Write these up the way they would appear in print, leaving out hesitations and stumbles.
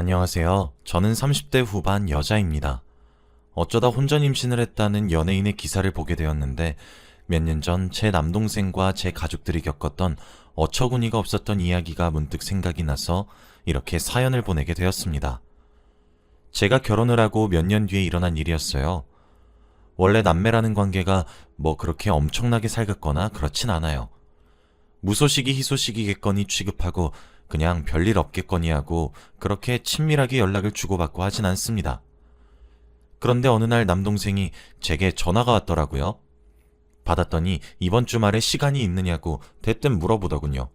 안녕하세요. 저는 30대 후반 여자입니다. 어쩌다 혼전 임신을 했다는 연예인의 기사를 보게 되었는데 몇 년 전 제 남동생과 제 가족들이 겪었던 어처구니가 없었던 이야기가 문득 생각이 나서 이렇게 사연을 보내게 되었습니다. 제가 결혼을 하고 몇 년 뒤에 일어난 일이었어요. 원래 남매라는 관계가 뭐 그렇게 엄청나게 살갑거나 그렇진 않아요. 무소식이 희소식이겠거니 취급하고 그냥 별일 없겠거니 하고 그렇게 친밀하게 연락을 주고받고 하진 않습니다. 그런데 어느 날 남동생이 제게 전화가 왔더라고요. 받았더니 이번 주말에 시간이 있느냐고 대뜸 물어보더군요.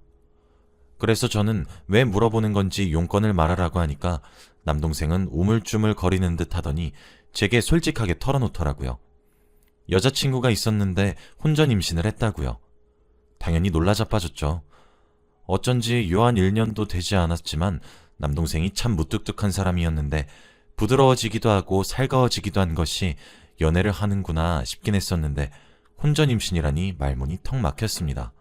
그래서 저는 왜 물어보는 건지 용건을 말하라고 하니까 남동생은 우물쭈물 거리는 듯 하더니 제게 솔직하게 털어놓더라고요. 여자친구가 있었는데 혼전 임신을 했다고요. 당연히 놀라 자빠졌죠. 어쩐지 요한 1년도 되지 않았지만 남동생이 참 무뚝뚝한 사람이었는데 부드러워지기도 하고 살가워지기도 한 것이 연애를 하는구나 싶긴 했었는데 혼전 임신이라니 말문이 턱 막혔습니다.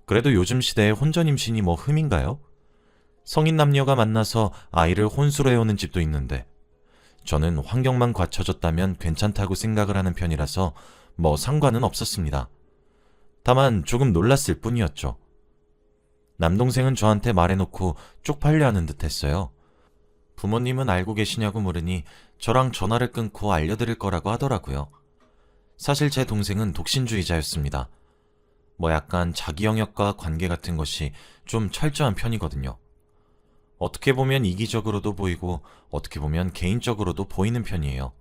그래도 요즘 시대에 혼전 임신이 뭐 흠인가요? 성인 남녀가 만나서 아이를 혼수로 해오는 집도 있는데 저는 환경만 갖춰졌다면 괜찮다고 생각을 하는 편이라서 뭐 상관은 없었습니다. 다만 조금 놀랐을 뿐이었죠. 남동생은 저한테 말해놓고 쪽팔려 하는 듯 했어요. 부모님은 알고 계시냐고 물으니 저랑 전화를 끊고 알려드릴 거라고 하더라고요. 사실 제 동생은 독신주의자였습니다. 뭐 약간 자기 영역과 관계 같은 것이 좀 철저한 편이거든요. 어떻게 보면 이기적으로도 보이고 어떻게 보면 개인적으로도 보이는 편이에요.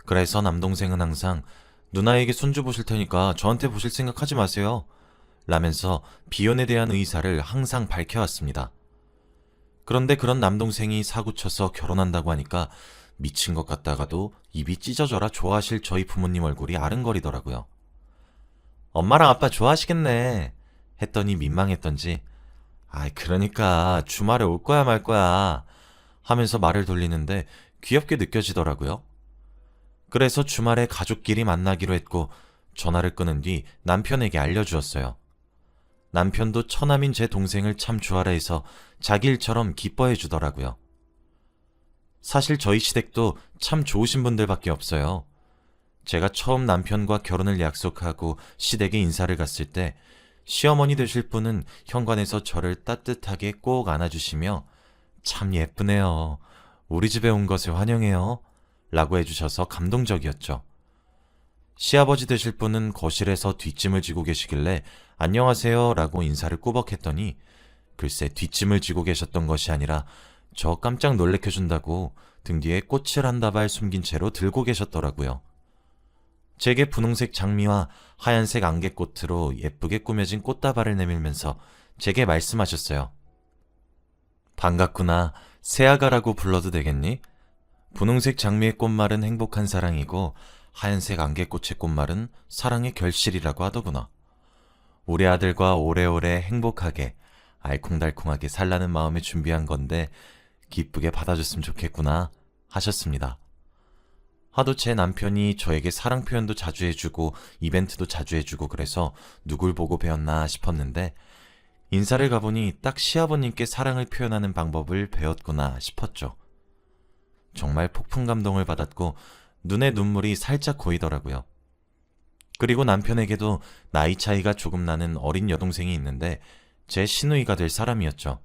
그래서 남동생은 항상 누나에게 손주 보실 테니까 저한테 보실 생각하지 마세요 라면서 비혼에 대한 의사를 항상 밝혀왔습니다. 그런데 그런 남동생이 사고쳐서 결혼한다고 하니까 미친 것 같다가도 입이 찢어져라 좋아하실 저희 부모님 얼굴이 아른거리더라고요. 엄마랑 아빠 좋아하시겠네 했더니 민망했던지 그러니까 주말에 올 거야 말 거야 하면서 말을 돌리는데 귀엽게 느껴지더라고요. 그래서 주말에 가족끼리 만나기로 했고 전화를 끊은 뒤 남편에게 알려주었어요. 남편도 처남인 제 동생을 참 좋아라 해서 자기 일처럼 기뻐해 주더라고요. 사실 저희 시댁도 참 좋으신 분들밖에 없어요. 제가 처음 남편과 결혼을 약속하고 시댁에 인사를 갔을 때 시어머니 되실 분은 현관에서 저를 따뜻하게 꼭 안아주시며 참 예쁘네요. 우리 집에 온 것을 환영해요. 라고 해주셔서 감동적이었죠. 시아버지 되실 분은 거실에서 뒷짐을 지고 계시길래 안녕하세요 라고 인사를 꾸벅했더니 글쎄 뒷짐을 지고 계셨던 것이 아니라 저 깜짝 놀래켜준다고 등 뒤에 꽃을 한 다발 숨긴 채로 들고 계셨더라고요. 제게 분홍색 장미와 하얀색 안개꽃으로 예쁘게 꾸며진 꽃다발을 내밀면서 제게 말씀하셨어요. 반갑구나. 새아가라고 불러도 되겠니? 분홍색 장미의 꽃말은 행복한 사랑이고 하얀색 안개꽃의 꽃말은 사랑의 결실이라고 하더구나. 우리 아들과 오래오래 행복하게 알콩달콩하게 살라는 마음에 준비한 건데 기쁘게 받아줬으면 좋겠구나 하셨습니다. 하도 제 남편이 저에게 사랑 표현도 자주 해주고 이벤트도 자주 해주고 그래서 누굴 보고 배웠나 싶었는데 인사를 가보니 딱 시아버님께 사랑을 표현하는 방법을 배웠구나 싶었죠. 정말 폭풍 감동을 받았고 눈에 눈물이 살짝 고이더라고요. 그리고 남편에게도 나이 차이가 조금 나는 어린 여동생이 있는데 제 시누이가 될 사람이었죠.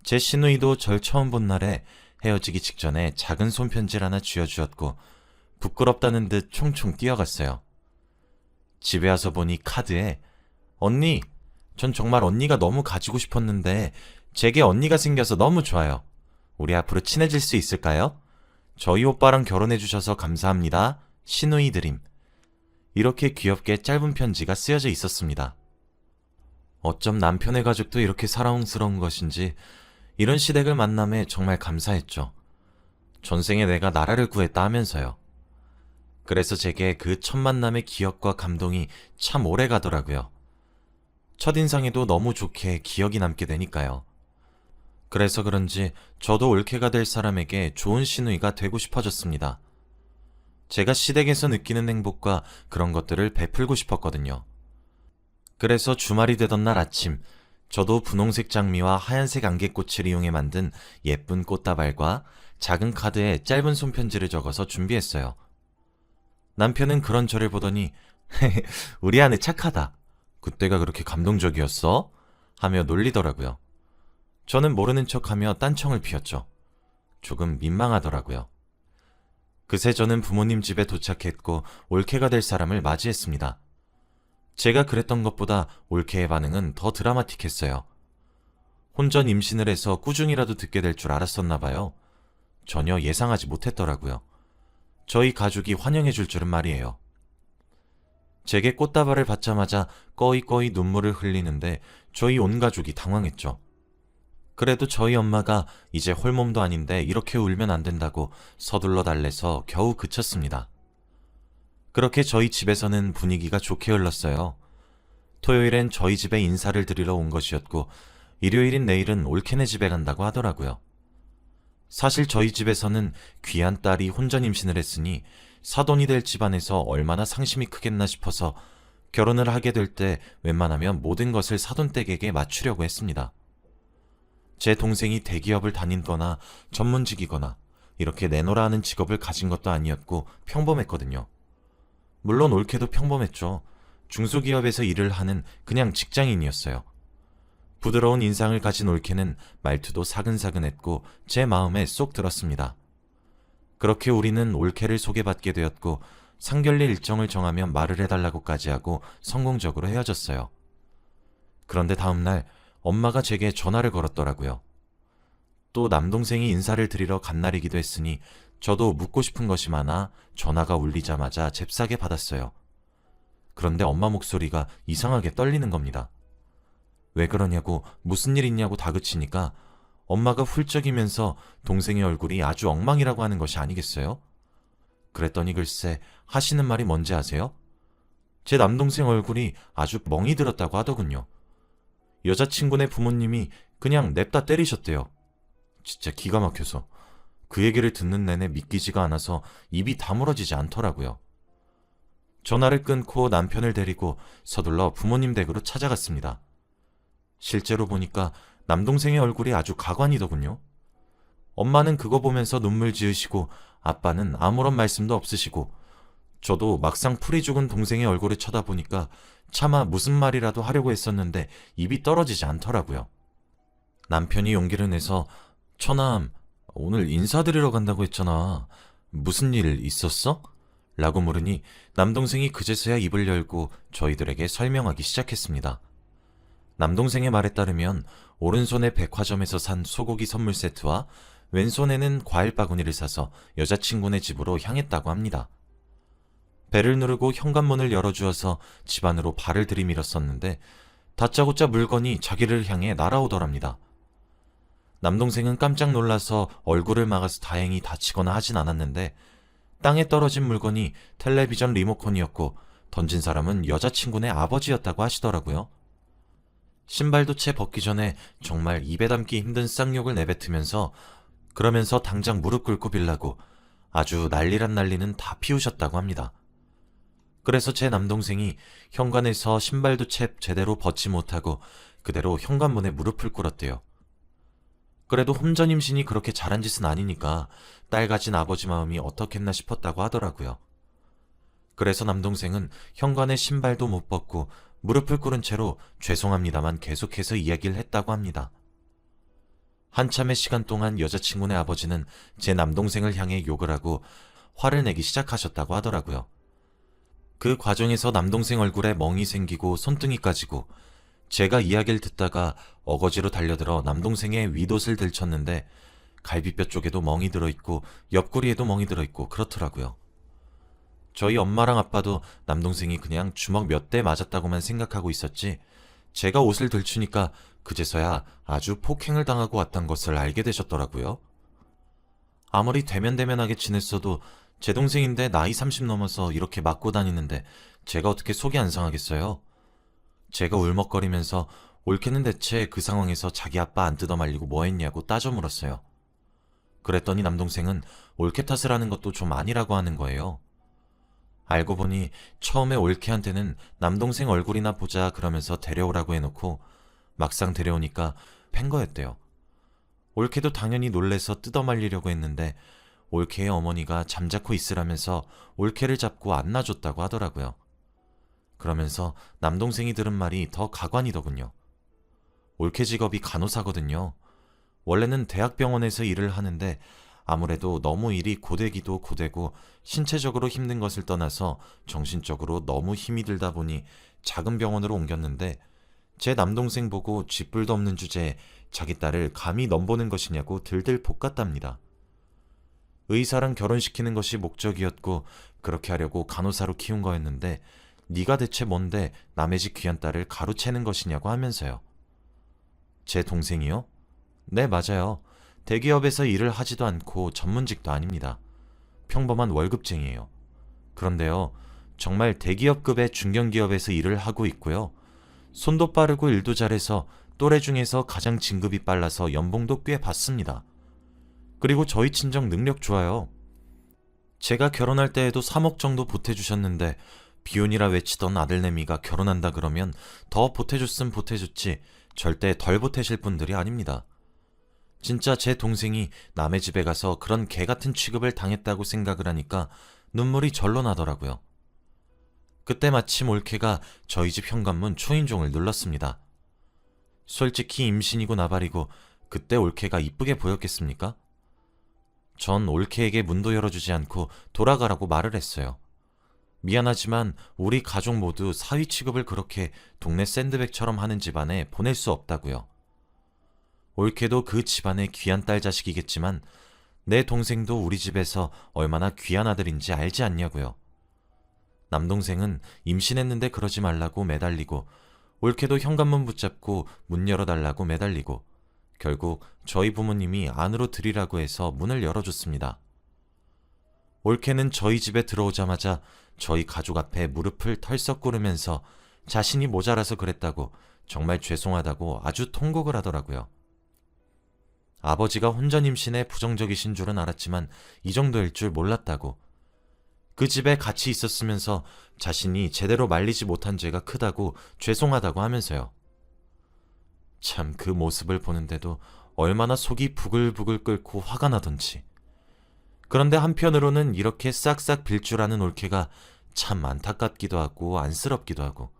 제 시누이도 절 처음 본 날에 헤어지기 직전에 작은 손편지를 하나 쥐어주었고 부끄럽다는 듯 총총 뛰어갔어요. 집에 와서 보니 카드에 언니, 전 정말 언니가 너무 가지고 싶었는데 제게 언니가 생겨서 너무 좋아요. 우리 앞으로 친해질 수 있을까요? 저희 오빠랑 결혼해 주셔서 감사합니다. 시누이 드림. 이렇게 귀엽게 짧은 편지가 쓰여져 있었습니다. 어쩜 남편의 가족도 이렇게 사랑스러운 것인지 이런 시댁을 만남에 정말 감사했죠. 전생에 내가 나라를 구했다 하면서요. 그래서 제게 그 첫 만남의 기억과 감동이 참 오래 가더라고요. 첫인상에도 너무 좋게 기억이 남게 되니까요. 그래서 그런지 저도 올케가 될 사람에게 좋은 시누이가 되고 싶어졌습니다. 제가 시댁에서 느끼는 행복과 그런 것들을 베풀고 싶었거든요. 그래서 주말이 되던 날 아침 저도 분홍색 장미와 하얀색 안개꽃을 이용해 만든 예쁜 꽃다발과 작은 카드에 짧은 손편지를 적어서 준비했어요. 남편은 그런 저를 보더니 우리 아내 착하다. 그때가 그렇게 감동적이었어? 하며 놀리더라고요. 저는 모르는 척하며 딴청을 피웠죠. 조금 민망하더라고요. 그새 저는 부모님 집에 도착했고 올케가 될 사람을 맞이했습니다. 제가 그랬던 것보다 올케의 반응은 더 드라마틱했어요. 혼전 임신을 해서 꾸중이라도 듣게 될 줄 알았었나 봐요. 전혀 예상하지 못했더라고요. 저희 가족이 환영해 줄 줄은 말이에요. 제게 꽃다발을 받자마자 꺼이꺼이 눈물을 흘리는데 저희 온 가족이 당황했죠. 그래도 저희 엄마가 이제 홀몸도 아닌데 이렇게 울면 안 된다고 서둘러 달래서 겨우 그쳤습니다. 그렇게 저희 집에서는 분위기가 좋게 흘렀어요. 토요일엔 저희 집에 인사를 드리러 온 것이었고 일요일인 내일은 올케네 집에 간다고 하더라고요. 사실 저희 집에서는 귀한 딸이 혼전 임신을 했으니 사돈이 될 집안에서 얼마나 상심이 크겠나 싶어서 결혼을 하게 될 때 웬만하면 모든 것을 사돈댁에게 맞추려고 했습니다. 제 동생이 대기업을 다니거나 전문직이거나 이렇게 내노라 하는 직업을 가진 것도 아니었고 평범했거든요. 물론 올케도 평범했죠. 중소기업에서 일을 하는 그냥 직장인이었어요. 부드러운 인상을 가진 올케는 말투도 사근사근했고 제 마음에 쏙 들었습니다. 그렇게 우리는 올케를 소개받게 되었고 상견례 일정을 정하면 말을 해달라고까지 하고 성공적으로 헤어졌어요. 그런데 다음날 엄마가 제게 전화를 걸었더라고요. 또 남동생이 인사를 드리러 간 날이기도 했으니 저도 묻고 싶은 것이 많아 전화가 울리자마자 잽싸게 받았어요. 그런데 엄마 목소리가 이상하게 떨리는 겁니다. 왜 그러냐고 무슨 일 있냐고 다그치니까 엄마가 훌쩍이면서 동생의 얼굴이 아주 엉망이라고 하는 것이 아니겠어요? 그랬더니 글쎄 하시는 말이 뭔지 아세요? 제 남동생 얼굴이 아주 멍이 들었다고 하더군요. 여자친구네 부모님이 그냥 냅다 때리셨대요. 진짜 기가 막혀서 그 얘기를 듣는 내내 믿기지가 않아서 입이 다물어지지 않더라고요. 전화를 끊고 남편을 데리고 서둘러 부모님 댁으로 찾아갔습니다. 실제로 보니까 남동생의 얼굴이 아주 가관이더군요. 엄마는 그거 보면서 눈물 지으시고 아빠는 아무런 말씀도 없으시고 저도 막상 풀이 죽은 동생의 얼굴을 쳐다보니까 차마 무슨 말이라도 하려고 했었는데 입이 떨어지지 않더라고요. 남편이 용기를 내서 처남, 오늘 인사드리러 간다고 했잖아. 무슨 일 있었어? 라고 물으니 남동생이 그제서야 입을 열고 저희들에게 설명하기 시작했습니다. 남동생의 말에 따르면 오른손에 백화점에서 산 소고기 선물 세트와 왼손에는 과일 바구니를 사서 여자친구네 집으로 향했다고 합니다. 배를 누르고 현관문을 열어주어서 집 안으로 발을 들이밀었었는데 다짜고짜 물건이 자기를 향해 날아오더랍니다. 남동생은 깜짝 놀라서 얼굴을 막아서 다행히 다치거나 하진 않았는데 땅에 떨어진 물건이 텔레비전 리모컨이었고 던진 사람은 여자친구네 아버지였다고 하시더라고요. 신발도 채 벗기 전에 정말 입에 담기 힘든 쌍욕을 내뱉으면서 그러면서 당장 무릎 꿇고 빌라고 아주 난리란 난리는 다 피우셨다고 합니다. 그래서 제 남동생이 현관에서 신발도 채 제대로 벗지 못하고 그대로 현관문에 무릎을 꿇었대요. 그래도 혼전 임신이 그렇게 잘한 짓은 아니니까 딸 가진 아버지 마음이 어떻겠나 싶었다고 하더라고요. 그래서 남동생은 현관에 신발도 못 벗고 무릎을 꿇은 채로 죄송합니다만 계속해서 이야기를 했다고 합니다. 한참의 시간 동안 여자친구네 아버지는 제 남동생을 향해 욕을 하고 화를 내기 시작하셨다고 하더라고요. 그 과정에서 남동생 얼굴에 멍이 생기고 손등이 까지고 제가 이야기를 듣다가 어거지로 달려들어 남동생의 윗옷을 들쳤는데 갈비뼈 쪽에도 멍이 들어있고 옆구리에도 멍이 들어있고 그렇더라고요. 저희 엄마랑 아빠도 남동생이 그냥 주먹 몇 대 맞았다고만 생각하고 있었지 제가 옷을 들추니까 그제서야 아주 폭행을 당하고 왔던 것을 알게 되셨더라고요. 아무리 대면대면하게 지냈어도 제 동생인데 나이 30 넘어서 이렇게 맞고 다니는데 제가 어떻게 속이 안 상하겠어요? 제가 울먹거리면서 올케는 대체 그 상황에서 자기 아빠 안 뜯어말리고 뭐 했냐고 따져 물었어요. 그랬더니 남동생은 올케 탓을 하는 것도 좀 아니라고 하는 거예요. 알고 보니 처음에 올케한테는 남동생 얼굴이나 보자 그러면서 데려오라고 해놓고 막상 데려오니까 팬 거였대요. 올케도 당연히 놀래서 뜯어말리려고 했는데 올케의 어머니가 잠자코 있으라면서 올케를 잡고 안 놔줬다고 하더라고요. 그러면서 남동생이 들은 말이 더 가관이더군요. 올케 직업이 간호사거든요. 원래는 대학병원에서 일을 하는데 아무래도 너무 일이 고되기도 고되고 신체적으로 힘든 것을 떠나서 정신적으로 너무 힘이 들다 보니 작은 병원으로 옮겼는데 제 남동생 보고 쥐뿔도 없는 주제에 자기 딸을 감히 넘보는 것이냐고 들들 볶았답니다. 의사랑 결혼시키는 것이 목적이었고 그렇게 하려고 간호사로 키운 거였는데 네가 대체 뭔데 남의 집 귀한 딸을 가로채는 것이냐고 하면서요. 제 동생이요? 네, 맞아요. 대기업에서 일을 하지도 않고 전문직도 아닙니다. 평범한 월급쟁이에요. 그런데요, 정말 대기업급의 중견기업에서 일을 하고 있고요. 손도 빠르고 일도 잘해서 또래 중에서 가장 진급이 빨라서 연봉도 꽤 받습니다. 그리고 저희 친정 능력 좋아요. 제가 결혼할 때에도 3억 정도 보태주셨는데 비혼이라 외치던 아들내미가 결혼한다 그러면 더 보태줬음 보태줬지 절대 덜 보태실 분들이 아닙니다. 진짜 제 동생이 남의 집에 가서 그런 개 같은 취급을 당했다고 생각을 하니까 눈물이 절로 나더라고요. 그때 마침 올케가 저희 집 현관문 초인종을 눌렀습니다. 솔직히 임신이고 나발이고 그때 올케가 이쁘게 보였겠습니까? 전 올케에게 문도 열어주지 않고 돌아가라고 말을 했어요. 미안하지만 우리 가족 모두 사위 취급을 그렇게 동네 샌드백처럼 하는 집안에 보낼 수 없다고요. 올케도 그 집안의 귀한 딸 자식이겠지만 내 동생도 우리 집에서 얼마나 귀한 아들인지 알지 않냐고요. 남동생은 임신했는데 그러지 말라고 매달리고 올케도 현관문 붙잡고 문 열어달라고 매달리고 결국 저희 부모님이 안으로 들이라고 해서 문을 열어줬습니다. 올케는 저희 집에 들어오자마자 저희 가족 앞에 무릎을 털썩 꿇으면서 자신이 모자라서 그랬다고 정말 죄송하다고 아주 통곡을 하더라고요. 아버지가 혼전 임신에 부정적이신 줄은 알았지만 이 정도일 줄 몰랐다고. 그 집에 같이 있었으면서 자신이 제대로 말리지 못한 죄가 크다고 죄송하다고 하면서요. 참 그 모습을 보는데도 얼마나 속이 부글부글 끓고 화가 나던지. 그런데 한편으로는 이렇게 싹싹 빌 줄 아는 올케가 참 안타깝기도 하고 안쓰럽기도 하고.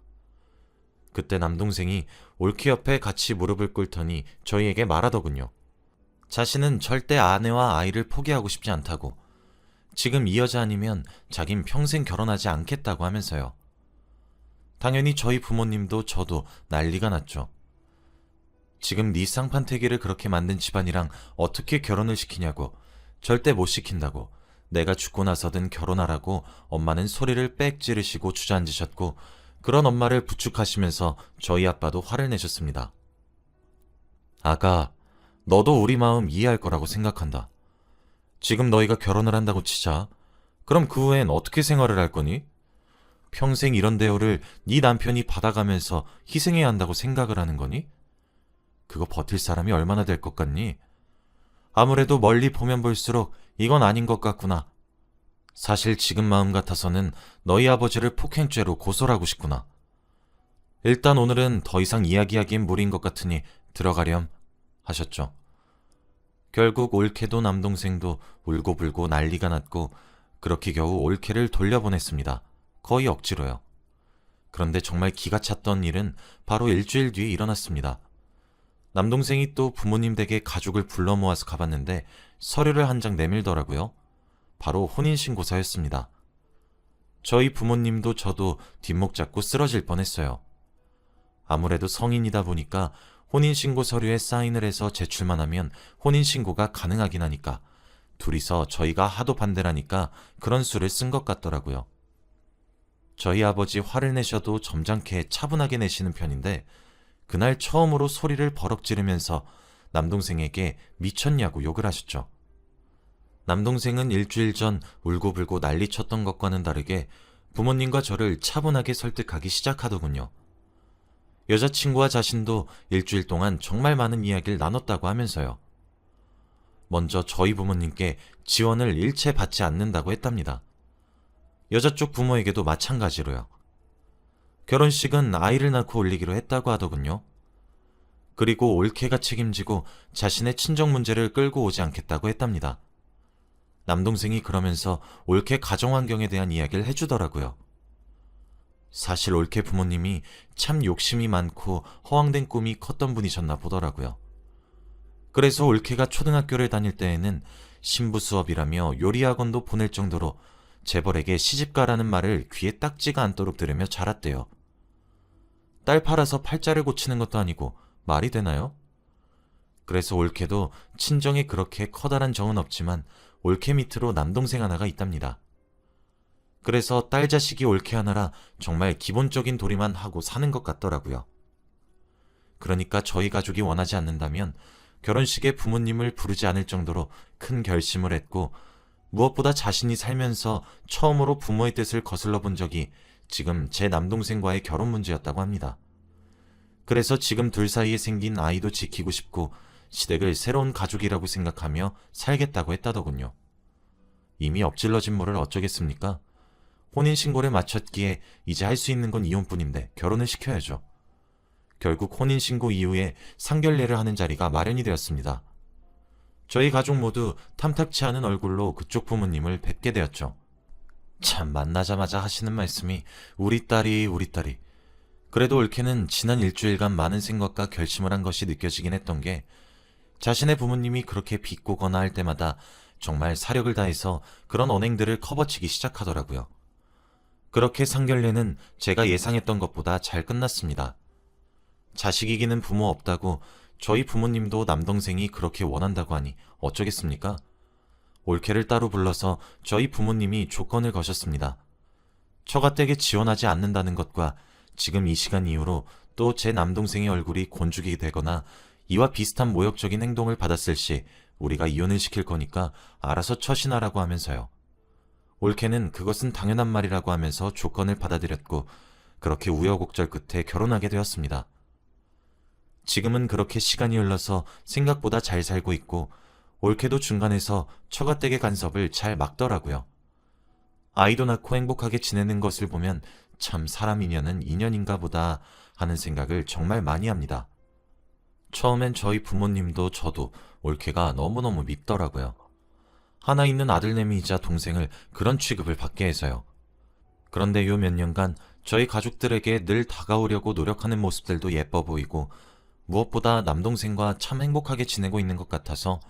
그때 남동생이 올케 옆에 같이 무릎을 꿇더니 저희에게 말하더군요. 자신은 절대 아내와 아이를 포기하고 싶지 않다고. 지금 이 여자 아니면 자긴 평생 결혼하지 않겠다고 하면서요. 당연히 저희 부모님도 저도 난리가 났죠. 지금 네 쌍판태기를 그렇게 만든 집안이랑 어떻게 결혼을 시키냐고. 절대 못 시킨다고. 내가 죽고 나서든 결혼하라고 엄마는 소리를 빽 지르시고 주저앉으셨고 그런 엄마를 부축하시면서 저희 아빠도 화를 내셨습니다. 아가, 너도 우리 마음 이해할 거라고 생각한다. 지금 너희가 결혼을 한다고 치자. 그럼 그 후엔 어떻게 생활을 할 거니? 평생 이런 대우를 네 남편이 받아가면서 희생해야 한다고 생각을 하는 거니? 그거 버틸 사람이 얼마나 될 것 같니? 아무래도 멀리 보면 볼수록 이건 아닌 것 같구나. 사실 지금 마음 같아서는 너희 아버지를 폭행죄로 고소를 하고 싶구나. 일단 오늘은 더 이상 이야기하기엔 무리인 것 같으니 들어가렴 하셨죠. 결국 올케도 남동생도 울고불고 난리가 났고 그렇게 겨우 올케를 돌려보냈습니다. 거의 억지로요. 그런데 정말 기가 찼던 일은 바로 일주일 뒤에 일어났습니다. 남동생이 또 부모님 댁에 가족을 불러 모아서 가봤는데 서류를 한 장 내밀더라고요. 바로 혼인신고서였습니다. 저희 부모님도 저도 뒷목 잡고 쓰러질 뻔했어요. 아무래도 성인이다 보니까 혼인신고 서류에 사인을 해서 제출만 하면 혼인신고가 가능하긴 하니까 둘이서 저희가 하도 반대라니까 그런 수를 쓴 것 같더라고요. 저희 아버지 화를 내셔도 점잖게 차분하게 내시는 편인데 그날 처음으로 소리를 버럭 지르면서 남동생에게 미쳤냐고 욕을 하셨죠. 남동생은 일주일 전 울고불고 난리쳤던 것과는 다르게 부모님과 저를 차분하게 설득하기 시작하더군요. 여자친구와 자신도 일주일 동안 정말 많은 이야기를 나눴다고 하면서요. 먼저 저희 부모님께 지원을 일체 받지 않는다고 했답니다. 여자 쪽 부모에게도 마찬가지로요. 결혼식은 아이를 낳고 올리기로 했다고 하더군요. 그리고 올케가 책임지고 자신의 친정 문제를 끌고 오지 않겠다고 했답니다. 남동생이 그러면서 올케 가정 환경에 대한 이야기를 해주더라고요. 사실 올케 부모님이 참 욕심이 많고 허황된 꿈이 컸던 분이셨나 보더라고요. 그래서 올케가 초등학교를 다닐 때에는 신부 수업이라며 요리학원도 보낼 정도로 재벌에게 시집가라는 말을 귀에 딱지가 않도록 들으며 자랐대요. 딸 팔아서 팔자를 고치는 것도 아니고 말이 되나요? 그래서 올케도 친정에 그렇게 커다란 정은 없지만 올케 밑으로 남동생 하나가 있답니다. 그래서 딸 자식이 올케 하나라 정말 기본적인 도리만 하고 사는 것 같더라고요. 그러니까 저희 가족이 원하지 않는다면 결혼식에 부모님을 부르지 않을 정도로 큰 결심을 했고, 무엇보다 자신이 살면서 처음으로 부모의 뜻을 거슬러 본 적이 지금 제 남동생과의 결혼 문제였다고 합니다. 그래서 지금 둘 사이에 생긴 아이도 지키고 싶고 시댁을 새로운 가족이라고 생각하며 살겠다고 했다더군요. 이미 엎질러진 물을 어쩌겠습니까? 혼인신고를 마쳤기에 이제 할 수 있는 건 이혼뿐인데 결혼을 시켜야죠. 결국 혼인신고 이후에 상견례를 하는 자리가 마련이 되었습니다. 저희 가족 모두 탐탁치 않은 얼굴로 그쪽 부모님을 뵙게 되었죠. 참 만나자마자 하시는 말씀이 우리 딸이. 그래도 올케는 지난 일주일간 많은 생각과 결심을 한 것이 느껴지긴 했던 게, 자신의 부모님이 그렇게 비꼬거나 할 때마다 정말 사력을 다해서 그런 언행들을 커버치기 시작하더라고요. 그렇게 상견례는 제가 예상했던 것보다 잘 끝났습니다. 자식 이기는 부모 없다고 저희 부모님도 남동생이 그렇게 원한다고 하니 어쩌겠습니까? 올케를 따로 불러서 저희 부모님이 조건을 거셨습니다. 처가댁에 지원하지 않는다는 것과 지금 이 시간 이후로 또 제 남동생의 얼굴이 곤죽이 되거나 이와 비슷한 모욕적인 행동을 받았을 시 우리가 이혼을 시킬 거니까 알아서 처신하라고 하면서요. 올케는 그것은 당연한 말이라고 하면서 조건을 받아들였고, 그렇게 우여곡절 끝에 결혼하게 되었습니다. 지금은 그렇게 시간이 흘러서 생각보다 잘 살고 있고, 올케도 중간에서 처가댁의 간섭을 잘 막더라고요. 아이도 낳고 행복하게 지내는 것을 보면 참 사람이면은 인연인가 보다 하는 생각을 정말 많이 합니다. 처음엔 저희 부모님도 저도 올케가 너무너무 밉더라고요. 하나 있는 아들내미이자 동생을 그런 취급을 받게 해서요. 그런데 요 몇 년간 저희 가족들에게 늘 다가오려고 노력하는 모습들도 예뻐 보이고, 무엇보다 남동생과 참 행복하게 지내고 있는 것 같아서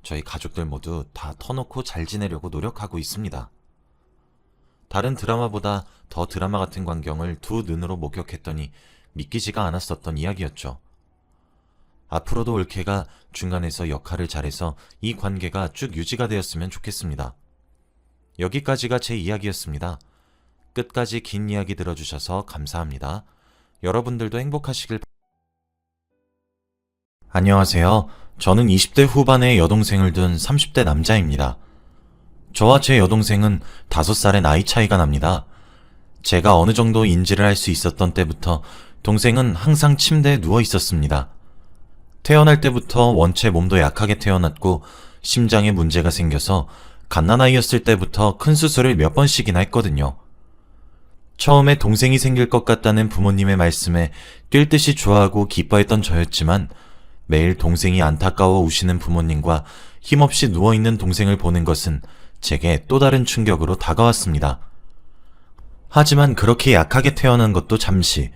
저희 가족들 모두 다 터놓고 잘 지내려고 노력하고 있습니다. 다른 드라마보다 더 드라마 같은 광경을 두 눈으로 목격했더니 믿기지가 않았었던 이야기였죠. 앞으로도 올케가 중간에서 역할을 잘해서 이 관계가 쭉 유지가 되었으면 좋겠습니다. 여기까지가 제 이야기였습니다. 끝까지 긴 이야기 들어주셔서 감사합니다. 여러분들도 행복하시길 바랍니다. 안녕하세요. 저는 20대 후반의 여동생을 둔 30대 남자입니다. 저와 제 여동생은 5살의 나이 차이가 납니다. 제가 어느 정도 인지를 할 수 있었던 때부터 동생은 항상 침대에 누워 있었습니다. 태어날 때부터 원체 몸도 약하게 태어났고 심장에 문제가 생겨서 갓난아이였을 때부터 큰 수술을 몇 번씩이나 했거든요. 처음에 동생이 생길 것 같다는 부모님의 말씀에 뛸 듯이 좋아하고 기뻐했던 저였지만, 매일 동생이 안타까워 우시는 부모님과 힘없이 누워있는 동생을 보는 것은 제게 또 다른 충격으로 다가왔습니다. 하지만 그렇게 약하게 태어난 것도 잠시,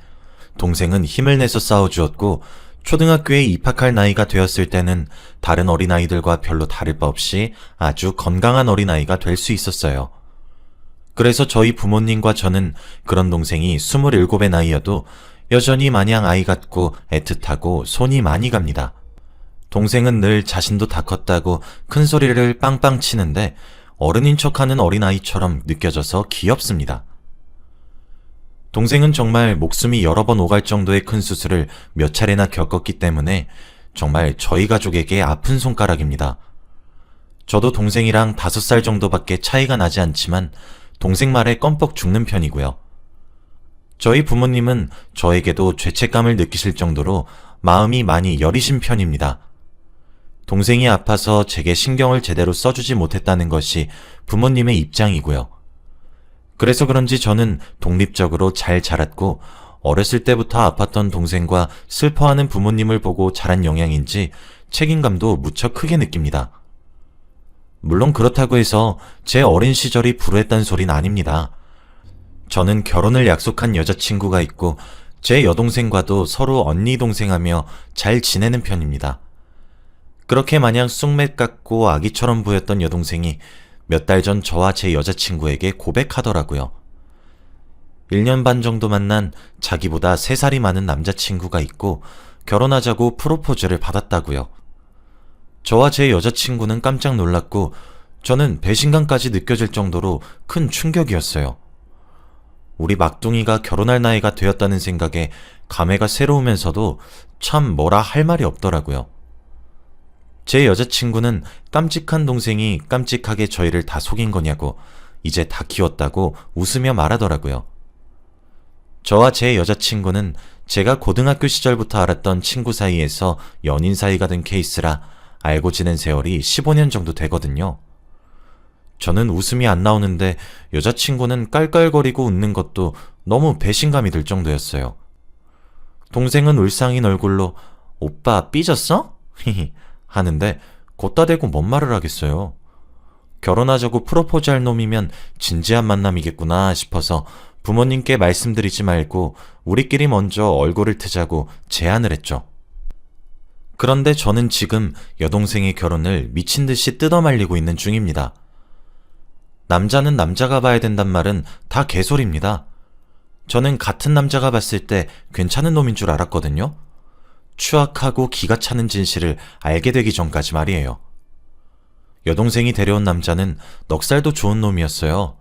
동생은 힘을 내서 싸워주었고, 초등학교에 입학할 나이가 되었을 때는 다른 어린아이들과 별로 다를 바 없이 아주 건강한 어린아이가 될 수 있었어요. 그래서 저희 부모님과 저는 그런 동생이 27의 나이여도 여전히 마냥 아이 같고 애틋하고 손이 많이 갑니다. 동생은 늘 자신도 다 컸다고 큰 소리를 빵빵 치는데 어른인 척하는 어린아이처럼 느껴져서 귀엽습니다. 동생은 정말 목숨이 여러 번 오갈 정도의 큰 수술을 몇 차례나 겪었기 때문에 정말 저희 가족에게 아픈 손가락입니다. 저도 동생이랑 5살 정도밖에 차이가 나지 않지만 동생 말에 껌뻑 죽는 편이고요. 저희 부모님은 저에게도 죄책감을 느끼실 정도로 마음이 많이 여리신 편입니다. 동생이 아파서 제게 신경을 제대로 써주지 못했다는 것이 부모님의 입장이고요. 그래서 그런지 저는 독립적으로 잘 자랐고 어렸을 때부터 아팠던 동생과 슬퍼하는 부모님을 보고 자란 영향인지 책임감도 무척 크게 느낍니다. 물론 그렇다고 해서 제 어린 시절이 불우했단 소린 아닙니다. 저는 결혼을 약속한 여자친구가 있고 제 여동생과도 서로 언니 동생하며 잘 지내는 편입니다. 그렇게 마냥 쑥맥 같고 아기처럼 보였던 여동생이 몇 달 전 저와 제 여자친구에게 고백하더라고요. 1년 반 정도 만난 자기보다 3살이 많은 남자친구가 있고 결혼하자고 프로포즈를 받았다고요. 저와 제 여자친구는 깜짝 놀랐고 저는 배신감까지 느껴질 정도로 큰 충격이었어요. 우리 막둥이가 결혼할 나이가 되었다는 생각에 감회가 새로우면서도 참 뭐라 할 말이 없더라고요. 제 여자친구는 깜찍한 동생이 깜찍하게 저희를 다 속인 거냐고 이제 다 키웠다고 웃으며 말하더라고요. 저와 제 여자친구는 제가 고등학교 시절부터 알았던 친구 사이에서 연인 사이가 된 케이스라 알고 지낸 세월이 15년 정도 되거든요. 저는 웃음이 안 나오는데 여자친구는 깔깔거리고 웃는 것도 너무 배신감이 들 정도였어요. 동생은 울상인 얼굴로 오빠 삐졌어? 히히 하는데 걷다 대고 뭔 말을 하겠어요. 결혼하자고 프로포즈할 놈이면 진지한 만남이겠구나 싶어서 부모님께 말씀드리지 말고 우리끼리 먼저 얼굴을 트자고 제안을 했죠. 그런데 저는 지금 여동생의 결혼을 미친 듯이 뜯어말리고 있는 중입니다. 남자는 남자가 봐야 된단 말은 다 개소리입니다. 저는 같은 남자가 봤을 때 괜찮은 놈인 줄 알았거든요. 추악하고 기가 차는 진실을 알게 되기 전까지 말이에요. 여동생이 데려온 남자는 넉살도 좋은 놈이었어요.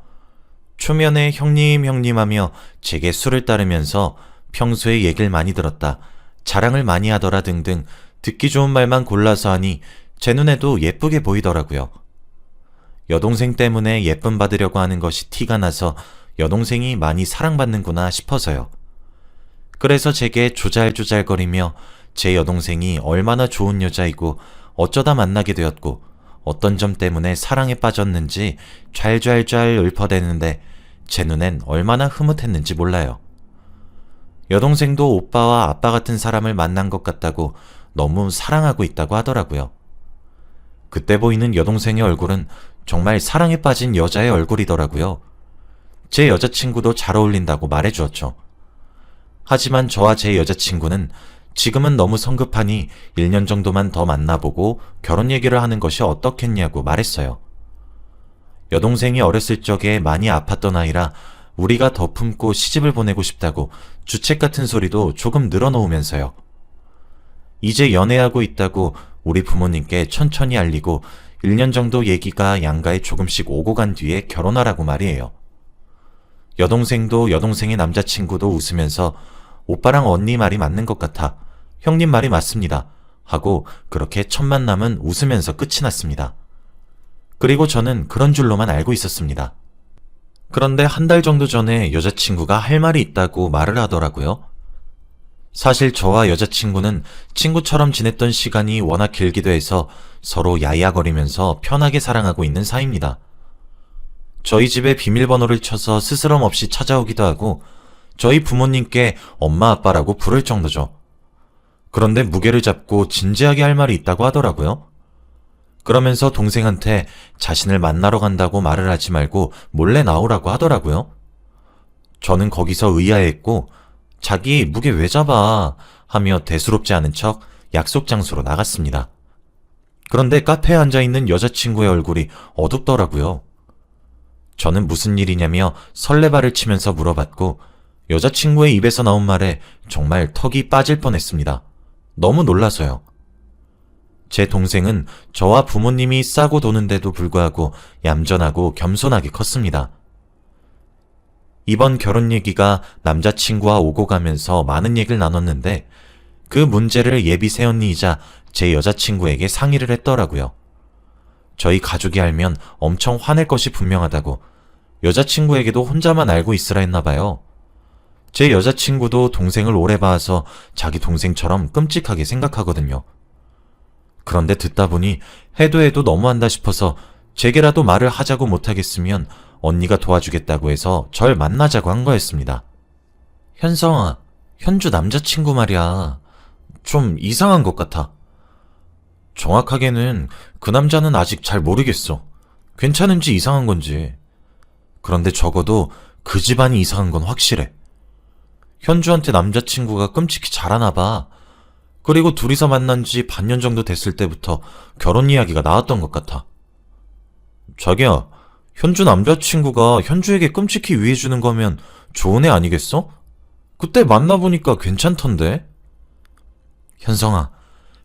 초면에 형님 하며 제게 술을 따르면서 평소에 얘기를 많이 들었다, 자랑을 많이 하더라 등등 듣기 좋은 말만 골라서 하니 제 눈에도 예쁘게 보이더라고요. 여동생 때문에 예쁨 받으려고 하는 것이 티가 나서 여동생이 많이 사랑받는구나 싶어서요. 그래서 제게 조잘조잘거리며 제 여동생이 얼마나 좋은 여자이고 어쩌다 만나게 되었고 어떤 점 때문에 사랑에 빠졌는지 좔좔좔 읊어대는데 제 눈엔 얼마나 흐뭇했는지 몰라요. 여동생도 오빠와 아빠 같은 사람을 만난 것 같다고 너무 사랑하고 있다고 하더라고요. 그때 보이는 여동생의 얼굴은 정말 사랑에 빠진 여자의 얼굴이더라고요. 제 여자친구도 잘 어울린다고 말해주었죠. 하지만 저와 제 여자친구는 지금은 너무 성급하니 1년 정도만 더 만나보고 결혼 얘기를 하는 것이 어떻겠냐고 말했어요. 여동생이 어렸을 적에 많이 아팠던 아이라 우리가 더 품고 시집을 보내고 싶다고 주책 같은 소리도 조금 늘어놓으면서요. 이제 연애하고 있다고 우리 부모님께 천천히 알리고 1년 정도 얘기가 양가에 조금씩 오고 간 뒤에 결혼하라고 말이에요. 여동생도 여동생의 남자친구도 웃으면서 오빠랑 언니 말이 맞는 것 같아, 형님 말이 맞습니다 하고 그렇게 첫 만남은 웃으면서 끝이 났습니다. 그리고 저는 그런 줄로만 알고 있었습니다. 그런데 한 달 정도 전에 여자친구가 할 말이 있다고 말을 하더라고요. 사실 저와 여자친구는 친구처럼 지냈던 시간이 워낙 길기도 해서 서로 야야거리면서 편하게 사랑하고 있는 사이입니다. 저희 집에 비밀번호를 쳐서 스스럼 없이 찾아오기도 하고 저희 부모님께 엄마 아빠라고 부를 정도죠. 그런데 무게를 잡고 진지하게 할 말이 있다고 하더라고요. 그러면서 동생한테 자신을 만나러 간다고 말을 하지 말고 몰래 나오라고 하더라고요. 저는 거기서 의아해했고 자기 무게 왜 잡아 하며 대수롭지 않은 척 약속 장소로 나갔습니다. 그런데 카페에 앉아있는 여자친구의 얼굴이 어둡더라고요. 저는 무슨 일이냐며 설레발을 치면서 물어봤고 여자친구의 입에서 나온 말에 정말 턱이 빠질 뻔했습니다. 너무 놀라서요. 제 동생은 저와 부모님이 싸고 도는데도 불구하고 얌전하고 겸손하게 컸습니다. 이번 결혼 얘기가 남자친구와 오고 가면서 많은 얘기를 나눴는데 그 문제를 예비 새언니이자 제 여자친구에게 상의를 했더라고요. 저희 가족이 알면 엄청 화낼 것이 분명하다고 여자친구에게도 혼자만 알고 있으라 했나봐요. 제 여자친구도 동생을 오래 봐서 자기 동생처럼 끔찍하게 생각하거든요. 그런데 듣다 보니 해도 너무한다 싶어서 제게라도 말을 하자고 못하겠으면 언니가 도와주겠다고 해서 절 만나자고 한 거였습니다. 현성아, 현주 남자친구 말이야. 좀 이상한 것 같아. 정확하게는 그 남자는 아직 잘 모르겠어. 괜찮은지 이상한 건지. 그런데 적어도 그 집안이 이상한 건 확실해. 현주한테 남자친구가 끔찍히 잘하나 봐. 그리고 둘이서 만난 지 반년 정도 됐을 때부터 결혼 이야기가 나왔던 것 같아. 자기야, 현주 남자친구가 현주에게 끔찍히 위해주는 거면 좋은 애 아니겠어? 그때 만나보니까 괜찮던데? 현성아,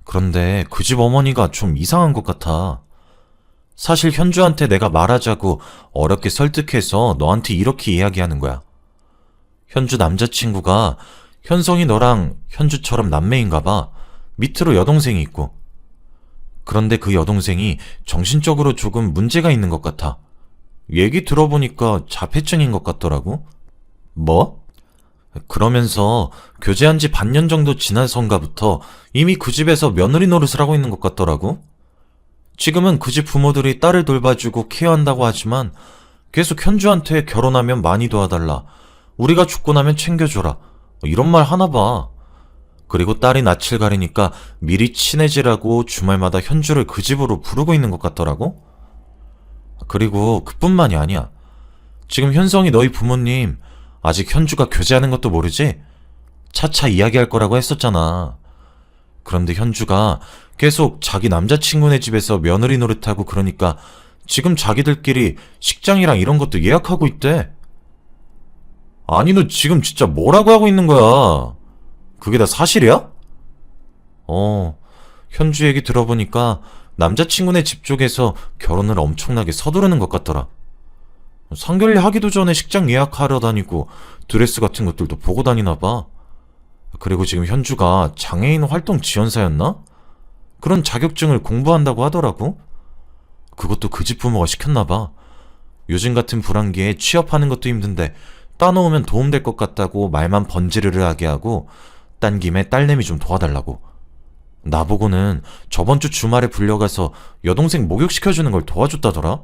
그런데 그 집 어머니가 좀 이상한 것 같아. 사실 현주한테 내가 말하자고 어렵게 설득해서 너한테 이렇게 이야기하는 거야. 현주 남자친구가 현성이 너랑 현주처럼 남매인가 봐. 밑으로 여동생이 있고. 그런데 그 여동생이 정신적으로 조금 문제가 있는 것 같아. 얘기 들어보니까 자폐증인 것 같더라고. 뭐? 그러면서 교제한 지 반년 정도 지나선가부터 이미 그 집에서 며느리 노릇을 하고 있는 것 같더라고. 지금은 그 집 부모들이 딸을 돌봐주고 케어한다고 하지만 계속 현주한테 결혼하면 많이 도와달라. 우리가 죽고 나면 챙겨줘라. 이런 말 하나 봐. 그리고 딸이 낯을 가리니까 미리 친해지라고 주말마다 현주를 그 집으로 부르고 있는 것 같더라고. 그리고 그뿐만이 아니야. 지금 현성이 너희 부모님 아직 현주가 교제하는 것도 모르지? 차차 이야기할 거라고 했었잖아. 그런데 현주가 계속 자기 남자친구네 집에서 며느리 노릇하고 그러니까 지금 자기들끼리 식장이랑 이런 것도 예약하고 있대. 아니, 너 지금 진짜 뭐라고 하고 있는 거야? 그게 다 사실이야? 현주 얘기 들어보니까 남자친구네 집 쪽에서 결혼을 엄청나게 서두르는 것 같더라. 상견례 하기도 전에 식장 예약하러 다니고 드레스 같은 것들도 보고 다니나 봐. 그리고 지금 현주가 장애인 활동 지원사였나? 그런 자격증을 공부한다고 하더라고. 그것도 그 집 부모가 시켰나 봐. 요즘 같은 불황기에 취업하는 것도 힘든데 따놓으면 도움될 것 같다고 말만 번지르르 하게 하고 딴 김에 딸내미 좀 도와달라고. 나보고는 저번 주 주말에 불려가서 여동생 목욕시켜주는 걸 도와줬다더라.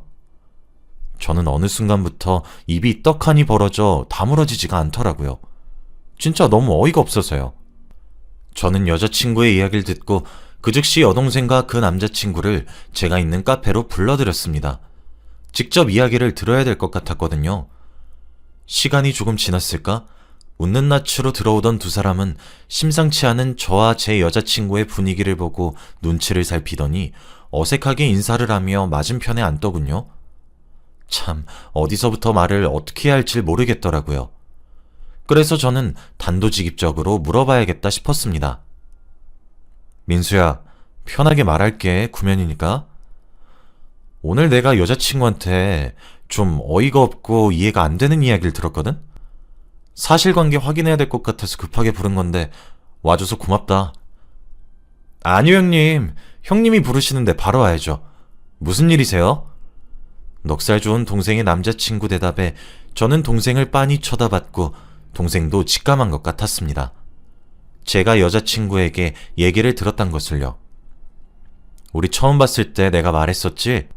저는 어느 순간부터 입이 떡하니 벌어져 다물어지지가 않더라고요. 진짜 너무 어이가 없어서요. 저는 여자친구의 이야기를 듣고 그 즉시 여동생과 그 남자친구를 제가 있는 카페로 불러들였습니다. 직접 이야기를 들어야 될 것 같았거든요. 시간이 조금 지났을까? 웃는 낯으로 들어오던 두 사람은 심상치 않은 저와 제 여자친구의 분위기를 보고 눈치를 살피더니 어색하게 인사를 하며 맞은편에 앉더군요. 참, 어디서부터 말을 어떻게 해야 할지 모르겠더라고요. 그래서 저는 단도직입적으로 물어봐야겠다 싶었습니다. 민수야, 편하게 말할게. 구면이니까. 오늘 내가 여자친구한테 좀 어이가 없고 이해가 안 되는 이야기를 들었거든? 사실관계 확인해야 될 것 같아서 급하게 부른 건데 와줘서 고맙다. 아니요, 형님. 형님이 부르시는데 바로 와야죠. 무슨 일이세요? 넉살 좋은 동생의 남자친구 대답에 저는 동생을 빤히 쳐다봤고 동생도 직감한 것 같았습니다. 제가 여자친구에게 얘기를 들었단 것을요. 우리 처음 봤을 때 내가 말했었지?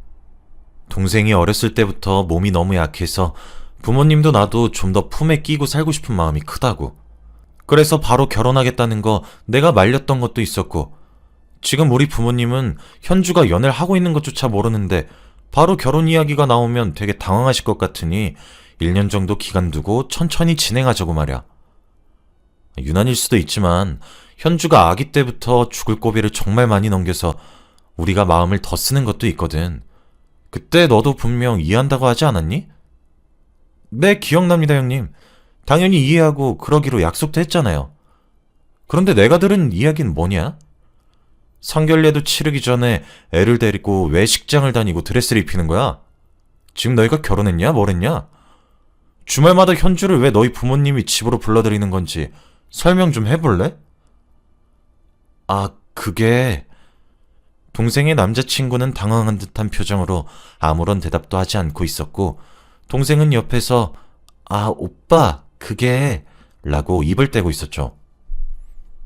동생이 어렸을 때부터 몸이 너무 약해서 부모님도 나도 좀 더 품에 끼고 살고 싶은 마음이 크다고. 그래서 바로 결혼하겠다는 거 내가 말렸던 것도 있었고, 지금 우리 부모님은 현주가 연애를 하고 있는 것조차 모르는데 바로 결혼 이야기가 나오면 되게 당황하실 것 같으니 1년 정도 기간 두고 천천히 진행하자고 말이야. 유난일 수도 있지만 현주가 아기 때부터 죽을 고비를 정말 많이 넘겨서 우리가 마음을 더 쓰는 것도 있거든. 그때 너도 분명 이해한다고 하지 않았니? 네, 기억납니다, 형님. 당연히 이해하고 그러기로 약속도 했잖아요. 그런데 내가 들은 이야기는 뭐냐? 상견례도 치르기 전에 애를 데리고 왜 식장을 다니고 드레스를 입히는 거야? 지금 너희가 결혼했냐? 뭐랬냐? 주말마다 현주를 왜 너희 부모님이 집으로 불러들이는 건지 설명 좀 해볼래? 아, 그게... 동생의 남자친구는 당황한 듯한 표정으로 아무런 대답도 하지 않고 있었고 동생은 옆에서 아, 오빠, 그게... 라고 입을 떼고 있었죠.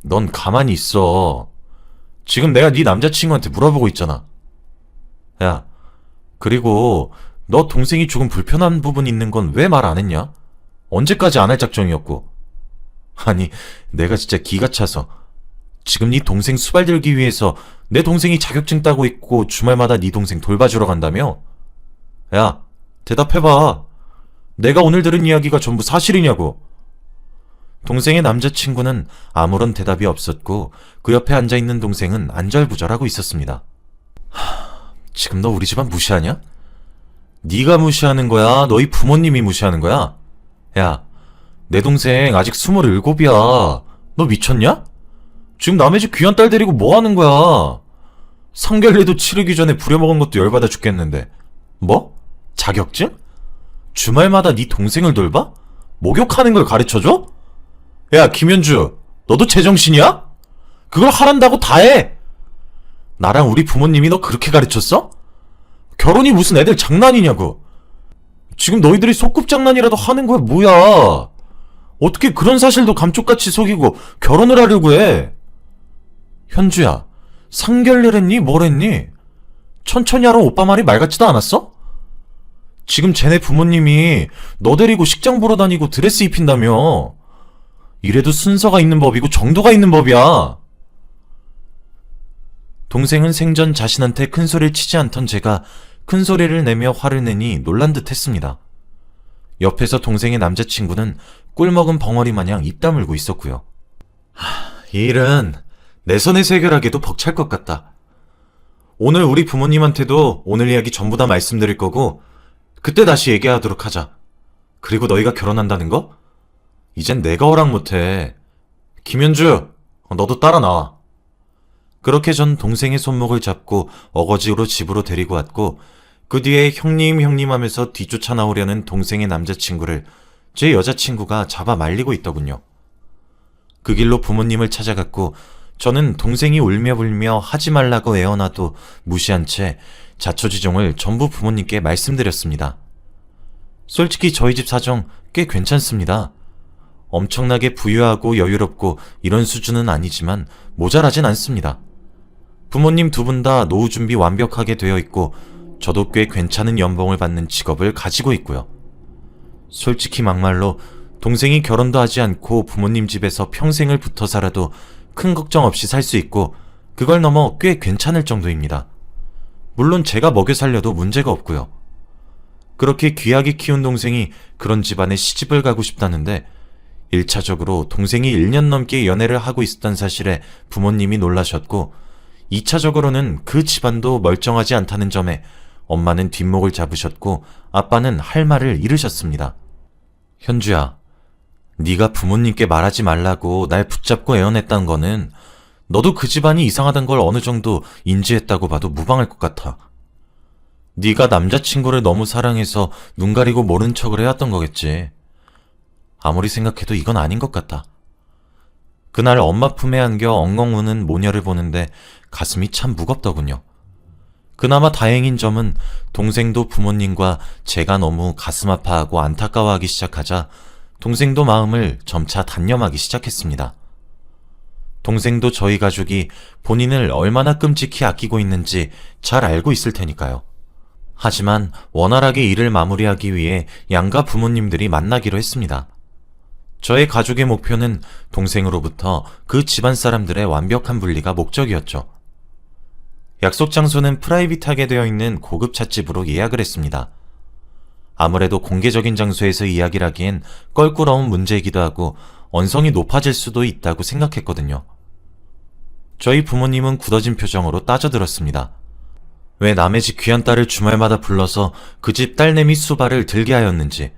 넌 가만히 있어. 지금 내가 네 남자친구한테 물어보고 있잖아. 야, 그리고 너 동생이 조금 불편한 부분 있는 건 왜 말 안 했냐? 언제까지 안 할 작정이었고. 아니, 내가 진짜 기가 차서. 지금 네 동생 수발 들기 위해서 내 동생이 자격증 따고 있고 주말마다 네 동생 돌봐주러 간다며? 야, 대답해봐. 내가 오늘 들은 이야기가 전부 사실이냐고. 동생의 남자친구는 아무런 대답이 없었고 그 옆에 앉아있는 동생은 안절부절하고 있었습니다. 지금 너 우리 집안 무시하냐? 네가 무시하는 거야? 너희 부모님이 무시하는 거야? 야, 내 동생 아직 27이야. 너 미쳤냐? 지금 남의 집 귀한 딸 데리고 뭐 하는 거야? 상견례도 치르기 전에 부려먹은 것도 열받아 죽겠는데. 뭐? 자격증? 주말마다 네 동생을 돌봐? 목욕하는 걸 가르쳐줘? 야, 김현주, 너도 제정신이야? 그걸 하란다고 다 해! 나랑 우리 부모님이 너 그렇게 가르쳤어? 결혼이 무슨 애들 장난이냐고. 지금 너희들이 소꿉장난이라도 하는 거야, 뭐야? 어떻게 그런 사실도 감쪽같이 속이고 결혼을 하려고 해? 현주야, 상견례랬니? 뭘 했니? 천천히 하라고 오빠 말이 말 같지도 않았어? 지금 쟤네 부모님이 너 데리고 식장 보러 다니고 드레스 입힌다며. 이래도 순서가 있는 법이고 정도가 있는 법이야. 동생은 생전 자신한테 큰 소리를 치지 않던 제가 큰 소리를 내며 화를 내니 놀란 듯 했습니다. 옆에서 동생의 남자친구는 꿀먹은 벙어리 마냥 입 다물고 있었고요. 이 일은 내 손에서 해결하기도 벅찰 것 같다. 오늘 우리 부모님한테도 오늘 이야기 전부 다 말씀드릴 거고 그때 다시 얘기하도록 하자. 그리고 너희가 결혼한다는 거? 이젠 내가 허락 못해. 김현주, 너도 따라 나와. 그렇게 전 동생의 손목을 잡고 어거지로 집으로 데리고 왔고 그 뒤에 형님 하면서 뒤쫓아 나오려는 동생의 남자친구를 제 여자친구가 잡아 말리고 있더군요. 그 길로 부모님을 찾아갔고 저는 동생이 울며 불며 하지 말라고 애원하도 무시한 채 자초지종을 전부 부모님께 말씀드렸습니다. 솔직히 저희 집 사정 꽤 괜찮습니다. 엄청나게 부유하고 여유롭고 이런 수준은 아니지만 모자라진 않습니다. 부모님 두 분 다 노후 준비 완벽하게 되어 있고 저도 꽤 괜찮은 연봉을 받는 직업을 가지고 있고요. 솔직히 막말로 동생이 결혼도 하지 않고 부모님 집에서 평생을 붙어 살아도 큰 걱정 없이 살 수 있고 그걸 넘어 꽤 괜찮을 정도입니다. 물론 제가 먹여 살려도 문제가 없고요. 그렇게 귀하게 키운 동생이 그런 집안에 시집을 가고 싶다는데 1차적으로 동생이 1년 넘게 연애를 하고 있었던 사실에 부모님이 놀라셨고 2차적으로는 그 집안도 멀쩡하지 않다는 점에 엄마는 뒷목을 잡으셨고 아빠는 할 말을 잃으셨습니다. 현주야, 네가 부모님께 말하지 말라고 날 붙잡고 애원했다는 거는 너도 그 집안이 이상하단 걸 어느 정도 인지했다고 봐도 무방할 것 같아. 네가 남자친구를 너무 사랑해서 눈 가리고 모른 척을 해왔던 거겠지. 아무리 생각해도 이건 아닌 것 같다. 그날 엄마 품에 안겨 엉엉 우는 모녀를 보는데 가슴이 참 무겁더군요. 그나마 다행인 점은 동생도 부모님과 제가 너무 가슴 아파하고 안타까워하기 시작하자 동생도 마음을 점차 단념하기 시작했습니다. 동생도 저희 가족이 본인을 얼마나 끔찍히 아끼고 있는지 잘 알고 있을 테니까요. 하지만 원활하게 일을 마무리하기 위해 양가 부모님들이 만나기로 했습니다. 저의 가족의 목표는 동생으로부터 그 집안 사람들의 완벽한 분리가 목적이었죠. 약속 장소는 프라이빗하게 되어 있는 고급 찻집으로 예약을 했습니다. 아무래도 공개적인 장소에서 이야기를 하기엔 껄끄러운 문제이기도 하고 언성이 높아질 수도 있다고 생각했거든요. 저희 부모님은 굳어진 표정으로 따져들었습니다. 왜 남의 집 귀한 딸을 주말마다 불러서 그 집 딸내미 수발을 들게 하였는지,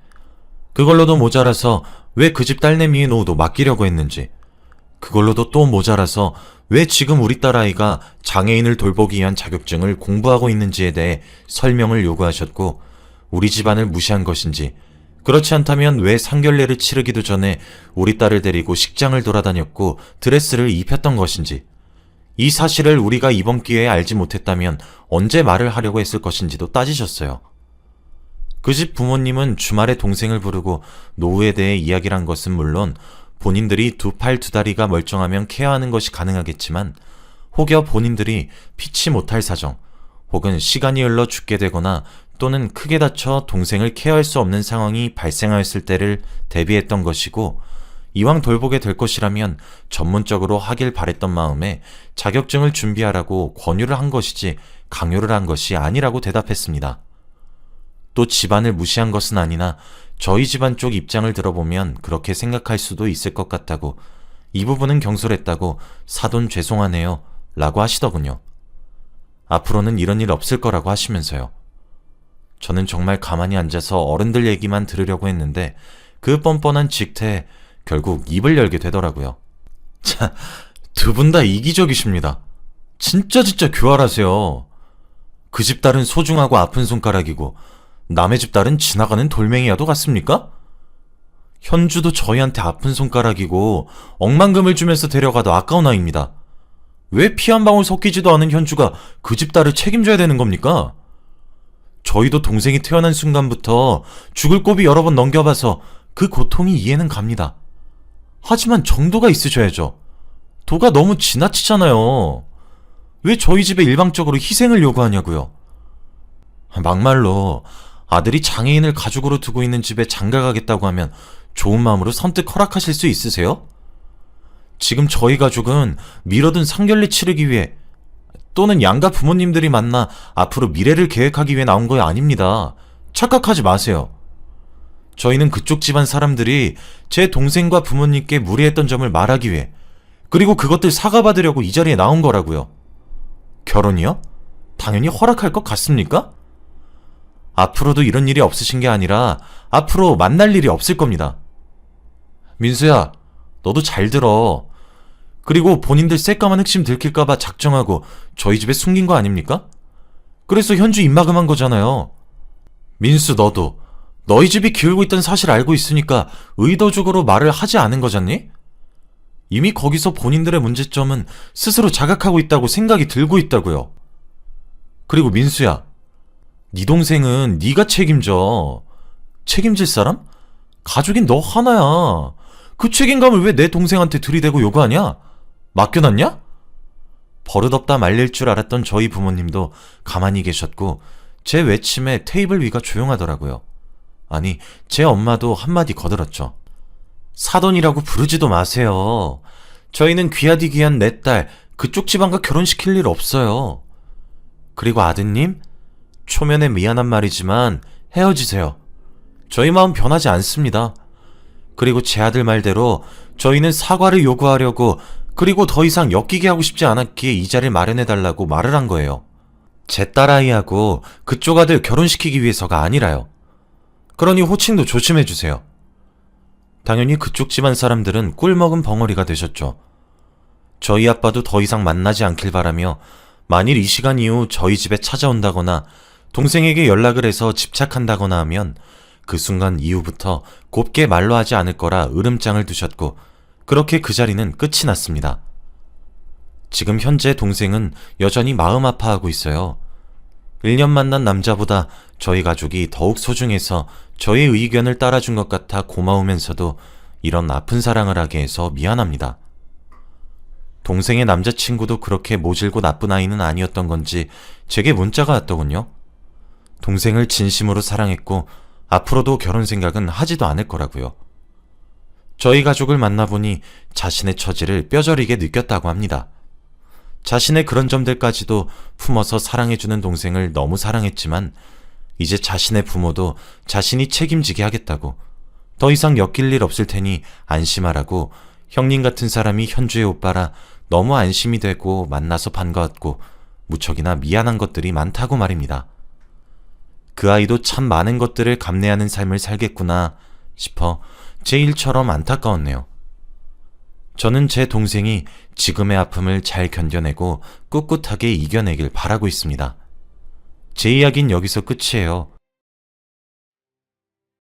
그걸로도 모자라서 왜 그 집 딸내미의 노후도 맡기려고 했는지, 그걸로도 또 모자라서 왜 지금 우리 딸아이가 장애인을 돌보기 위한 자격증을 공부하고 있는지에 대해 설명을 요구하셨고, 우리 집안을 무시한 것인지, 그렇지 않다면 왜 상견례를 치르기도 전에 우리 딸을 데리고 식장을 돌아다녔고 드레스를 입혔던 것인지, 이 사실을 우리가 이번 기회에 알지 못했다면 언제 말을 하려고 했을 것인지도 따지셨어요. 그 집 부모님은 주말에 동생을 부르고 노후에 대해 이야기를 한 것은 물론 본인들이 두 팔 두 다리가 멀쩡하면 케어하는 것이 가능하겠지만 혹여 본인들이 피치 못할 사정 혹은 시간이 흘러 죽게 되거나 또는 크게 다쳐 동생을 케어할 수 없는 상황이 발생하였을 때를 대비했던 것이고, 이왕 돌보게 될 것이라면 전문적으로 하길 바랬던 마음에 자격증을 준비하라고 권유를 한 것이지 강요를 한 것이 아니라고 대답했습니다. 또 집안을 무시한 것은 아니나 저희 집안 쪽 입장을 들어보면 그렇게 생각할 수도 있을 것 같다고, 이 부분은 경솔했다고 사돈 죄송하네요 라고 하시더군요. 앞으로는 이런 일 없을 거라고 하시면서요. 저는 정말 가만히 앉아서 어른들 얘기만 들으려고 했는데 그 뻔뻔한 직태에 결국 입을 열게 되더라고요. 자, 두 분 다 이기적이십니다. 진짜 교활하세요. 그 집 딸은 소중하고 아픈 손가락이고 남의 집 딸은 지나가는 돌멩이와도 같습니까? 현주도 저희한테 아픈 손가락이고 억만금을 주면서 데려가도 아까운 아이입니다. 왜 피 한 방울 섞이지도 않은 현주가 그 집 딸을 책임져야 되는 겁니까? 저희도 동생이 태어난 순간부터 죽을 고비 여러 번 넘겨봐서 그 고통이 이해는 갑니다. 하지만 정도가 있으셔야죠. 도가 너무 지나치잖아요. 왜 저희 집에 일방적으로 희생을 요구하냐고요. 막말로 아들이 장애인을 가족으로 두고 있는 집에 장가가겠다고 하면 좋은 마음으로 선뜻 허락하실 수 있으세요? 지금 저희 가족은 미뤄둔 상견례 치르기 위해 또는 양가 부모님들이 만나 앞으로 미래를 계획하기 위해 나온 거 아닙니다. 착각하지 마세요. 저희는 그쪽 집안 사람들이 제 동생과 부모님께 무례했던 점을 말하기 위해, 그리고 그것들 사과받으려고 이 자리에 나온 거라고요. 결혼이요? 당연히 허락할 것 같습니까? 앞으로도 이런 일이 없으신 게 아니라 앞으로 만날 일이 없을 겁니다. 민수야, 너도 잘 들어. 그리고 본인들 새까만 흑심 들킬까봐 작정하고 저희 집에 숨긴 거 아닙니까? 그래서 현주 입막음한 거잖아요. 민수, 너도 너희 집이 기울고 있던 사실 알고 있으니까 의도적으로 말을 하지 않은 거잖니? 이미 거기서 본인들의 문제점은 스스로 자각하고 있다고 생각이 들고 있다고요. 그리고 민수야, 네 동생은 네가 책임져. 책임질 사람? 가족인 너 하나야. 그 책임감을 왜 내 동생한테 들이대고 요구하냐? 맡겨놨냐? 버릇없다 말릴 줄 알았던 저희 부모님도 가만히 계셨고 제 외침에 테이블 위가 조용하더라고요. 아니, 제 엄마도 한마디 거들었죠. 사돈이라고 부르지도 마세요. 저희는 귀하디 귀한 내 딸 그쪽 집안과 결혼시킬 일 없어요. 그리고 아드님, 초면에 미안한 말이지만 헤어지세요. 저희 마음 변하지 않습니다. 그리고 제 아들 말대로 저희는 사과를 요구하려고, 그리고 더 이상 엮이게 하고 싶지 않았기에 이 자리를 마련해달라고 말을 한 거예요. 제 딸아이하고 그쪽 아들 결혼시키기 위해서가 아니라요. 그러니 호칭도 조심해주세요. 당연히 그쪽 집안 사람들은 꿀먹은 벙어리가 되셨죠. 저희 아빠도 더 이상 만나지 않길 바라며 만일 이 시간 이후 저희 집에 찾아온다거나 동생에게 연락을 해서 집착한다거나 하면 그 순간 이후부터 곱게 말로 하지 않을 거라 으름장을 두셨고, 그렇게 그 자리는 끝이 났습니다. 지금 현재 동생은 여전히 마음 아파하고 있어요. 1년 만난 남자보다 저희 가족이 더욱 소중해서 저의 의견을 따라준 것 같아 고마우면서도 이런 아픈 사랑을 하게 해서 미안합니다. 동생의 남자친구도 그렇게 모질고 나쁜 아이는 아니었던 건지 제게 문자가 왔더군요. 동생을 진심으로 사랑했고 앞으로도 결혼 생각은 하지도 않을 거라고요. 저희 가족을 만나보니 자신의 처지를 뼈저리게 느꼈다고 합니다. 자신의 그런 점들까지도 품어서 사랑해주는 동생을 너무 사랑했지만 이제 자신의 부모도 자신이 책임지게 하겠다고, 더 이상 엮일 일 없을 테니 안심하라고 형님 같은 사람이 현주의 오빠라 너무 안심이 되고 만나서 반가웠고 무척이나 미안한 것들이 많다고 말입니다. 그 아이도 참 많은 것들을 감내하는 삶을 살겠구나 싶어 제 일처럼 안타까웠네요. 저는 제 동생이 지금의 아픔을 잘 견뎌내고 꿋꿋하게 이겨내길 바라고 있습니다. 제 이야기는 여기서 끝이에요.